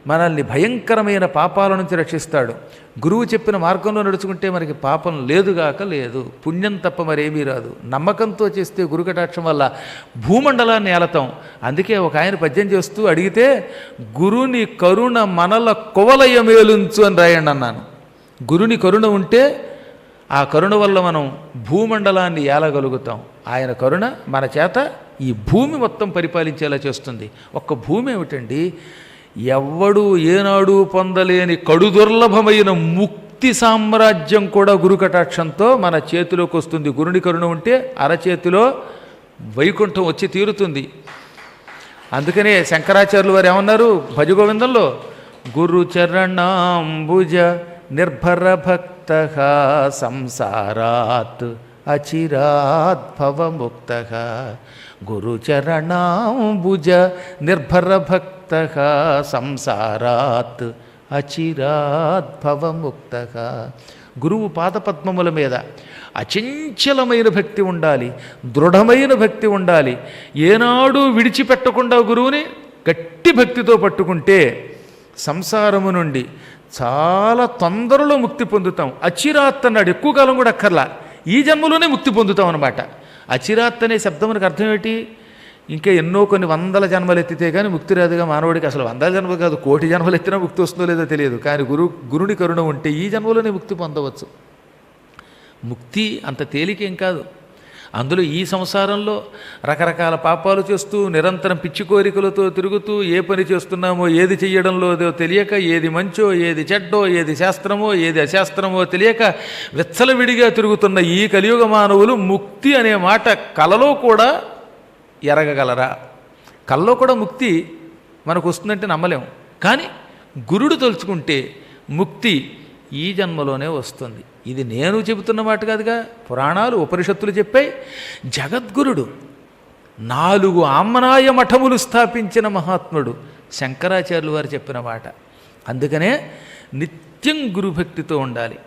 మనల్ని భయంకరమైన పాపాల నుంచి రక్షిస్తాడు. గురువు చెప్పిన మార్గంలో నడుచుకుంటే మనకి పాపం లేదుగాక లేదు, పుణ్యం తప్ప మరేమీ రాదు. నమ్మకంతో చేస్తే గురుకటాక్షం వల్ల భూమండలాన్ని ఏలతాం. అందుకే ఒక ఆయన పద్యం చేస్తూ అడిగితే గురుని కరుణ మనల కొవలయమేలుంచు అని రాయండి అన్నాను. గురుని కరుణ ఉంటే ఆ కరుణ వల్ల మనం భూమండలాన్ని ఏలగలుగుతాం. ఆయన కరుణ మన చేత ఈ భూమి మొత్తం పరిపాలించేలా చేస్తుంది. ఒక్క భూమి ఏమిటండి, ఎవ్వడూ ఏనాడు పొందలేని కడుదుర్లభమైన ముక్తి సామ్రాజ్యం కూడా గురు కటాక్షంతో మన చేతిలోకి వస్తుంది. గురుని కరుణ ఉంటే అరచేతిలో వైకుంఠం వచ్చి తీరుతుంది. అందుకనే శంకరాచార్యులు వారు ఏమన్నారు భజగోవిందంలో, గురు చరణాంబుజ నిర్భర భక్త సంసారాత్ అచిరాత్ భవముక్త. గురుచరణాంబుజ నిర్భర భక్త సంసారాత్ అచిరాత్ భవముక్త. గురువు పాదపద్మముల మీద అచంచలమైన భక్తి ఉండాలి, దృఢమైన భక్తి ఉండాలి. ఏనాడు విడిచిపెట్టకుండా గురువుని గట్టి భక్తితో పట్టుకుంటే సంసారము నుండి చాలా తొందరలో ముక్తి పొందుతాం. అచిరాత్ అన్నాడు, ఎక్కువ కాలం కూడా అక్కర్లా, ఈ జన్మలోనే ముక్తి పొందుతాం అన్నమాట. అచిరాత్ అనే శబ్దమునకు అర్థం ఏంటి, ఇంకా ఎన్నో కొన్ని వందల జన్మలు ఎత్తితే కానీ ముక్తి రాదుగా మానవుడికి. అసలు వందల జన్మలు కాదు, కోటి జన్మలు ఎత్తినా ముక్తి వస్తుందో లేదో తెలియదు. కానీ గురుని కరుణ ఉంటే ఈ జన్మలోనే ముక్తి పొందవచ్చు. ముక్తి అంత తేలికేం కాదు. అందులో ఈ సంసారంలో రకరకాల పాపాలు చేస్తూ నిరంతరం పిచ్చి కోరికలతో తిరుగుతూ ఏ పని చేస్తున్నామో ఏది చెయ్యడంలో తెలియక, ఏది మంచో ఏది చెడ్డో, ఏది శాస్త్రమో ఏది అశాస్త్రమో తెలియక విచ్చలవిడిగా తిరుగుతున్న ఈ కలియుగ మానవులు ముక్తి అనే మాట కలలో కూడా ఎరగగలరా? కల్లో కూడా ముక్తి మనకు వస్తుందంటే నమ్మలేము. కానీ గురుడు తలుచుకుంటే ముక్తి ఈ జన్మలోనే వస్తుంది. ఇది నేను చెబుతున్న మాట కాదుగా, పురాణాలు ఉపనిషత్తులు చెప్పాయి. జగద్గురుడు 4 ఆమ్నాయ మఠములు స్థాపించిన మహాత్ముడు శంకరాచార్యులు వారు చెప్పిన మాట. అందుకనే నిత్యం గురుభక్తితో ఉండాలి.